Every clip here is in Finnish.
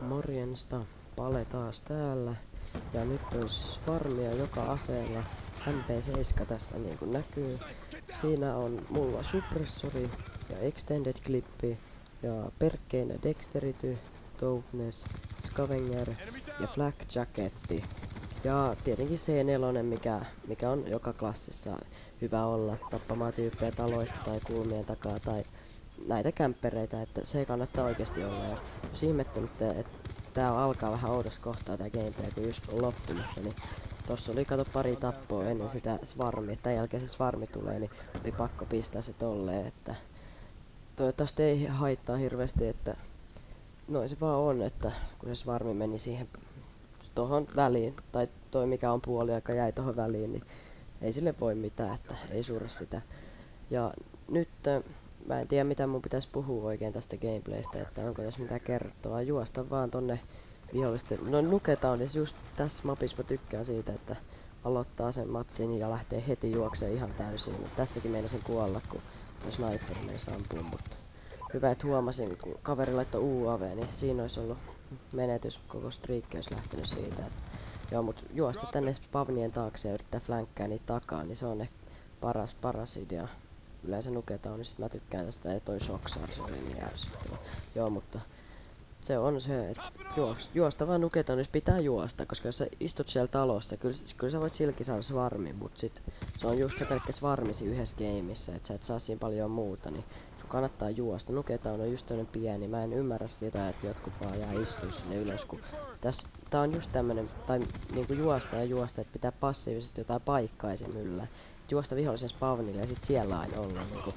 Morjensta, Pale taas täällä. Ja nyt olisi farmia joka aseella. MP7 tässä niin kuin näkyy. Siinä on mulla suppressori ja extended clippi ja perkkeinä dexterity, toughness, scavenger ja flak jacketti. Ja tietenkin C4, mikä on joka klassissa hyvä olla tappamaan tyyppejä taloista tai kulmien takaa tai näitä kämppereitä, että se kannattaa oikeasti olla. Ja jos ihmettelitte, että tää alkaa vähän oudossa kohtaa tää gameplay, kun just on loppumassa, niin tossa oli kato pari tappoa ennen sitä svarmia. Tän jälkeen se svarmi tulee, niin oli pakko pistää se tolleen, että toivottavasti ei haittaa hirveästi, että noin se vaan on, että kun se svarmi meni siihen tohon väliin, tai toi mikä on puoliaika jäi tohon väliin, niin ei sille voi mitään, että ei surra sitä. Ja nyt mä en tiedä mitä mun pitäisi puhua oikein tästä gameplaystä, että onko tässä mitään kertoa. Juosta vaan tonne vihollisten. No nuketaan, niin just tässä mapissa mä tykkään siitä, että aloittaa sen matsin ja lähtee heti juokseen ihan täysin. Tässäkin meinasin kuolla, kun toi sniperi meinasi ampua, mutta hyvä, että huomasin, kun kaveri laittoi UAV, niin siinä olisi ollut menetys, koko streakki olisi lähtenyt siitä. Että joo, mut juosta tänne spavnien taakse ja yrittää flankkää niitä takaa, niin se on ehkä paras idea. Yleensä nuketaan, niin sit mä tykkään tästä, ja toi Soksar, se oli niin ärsyttävä. Joo, mutta se on se, että juosta vaan nuketaan, jos pitää juosta, koska jos sä istut siellä talossa, kyllä sä voit silläkin saada svarmi, mut sit se on just se pelkkä svarmisi yhdessä gameissa, että sä et saa siinä paljon muuta, niin sun kannattaa juosta. Nuketaan on just tämmönen pieni, mä en ymmärrä sitä, että jotkut vaan jää istuu sinne ylös, kun tää on just tämmönen, tai niinku juosta, että pitää passiivisesti jotain paikkaa esim. Yllä. Juosta vihollisen spawnille ja sit siellä aina olla niinku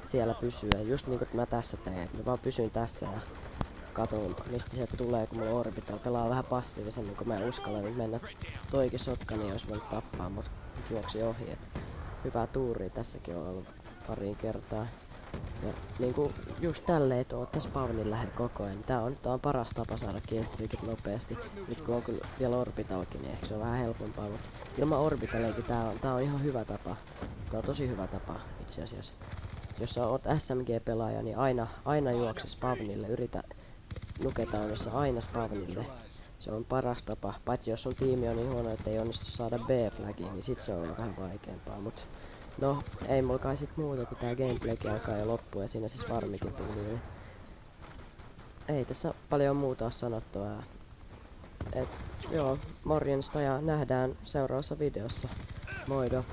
siellä pysyä. Just niinku mä tässä teen, mä vaan pysyn tässä ja katon mistä sieltä tulee, kun mulla orbital pelaa vähän passiivisemmin, kun mä en uskalla nyt mennä toikin sotkani, jos voin tappaa, mut juoksi ohi. Et hyvää tuuria tässäkin on ollut pariin kertaa. Ja niinku just tälleen, että ootte spawnin lähellä koko ajan. Tää on paras tapa saada killstreakit nopeasti. Nyt kun on kyllä vielä orbitalkin, niin ehkä se on vähän helpompaa, mutta ilman orbitaleekin tää on ihan hyvä tapa. Tää on tosi hyvä tapa itse asiassa. Jos sä oot SMG-pelaaja, niin aina juokse spawnille, yritä nuketaunissa aina spawnille. Se on paras tapa, paitsi jos sun tiimi on niin huono, että ei onnistu saada B-flagia, niin sit se on vähän vaikeampaa, mut no, ei mulla kai sit muuta, kun tää gameplaykin alkaa jo loppua ja siinä siis varmikin tuli, niin ei tässä paljon muuta oo sanottua. Et joo, morjensta ja nähdään seuraavassa videossa. Moido!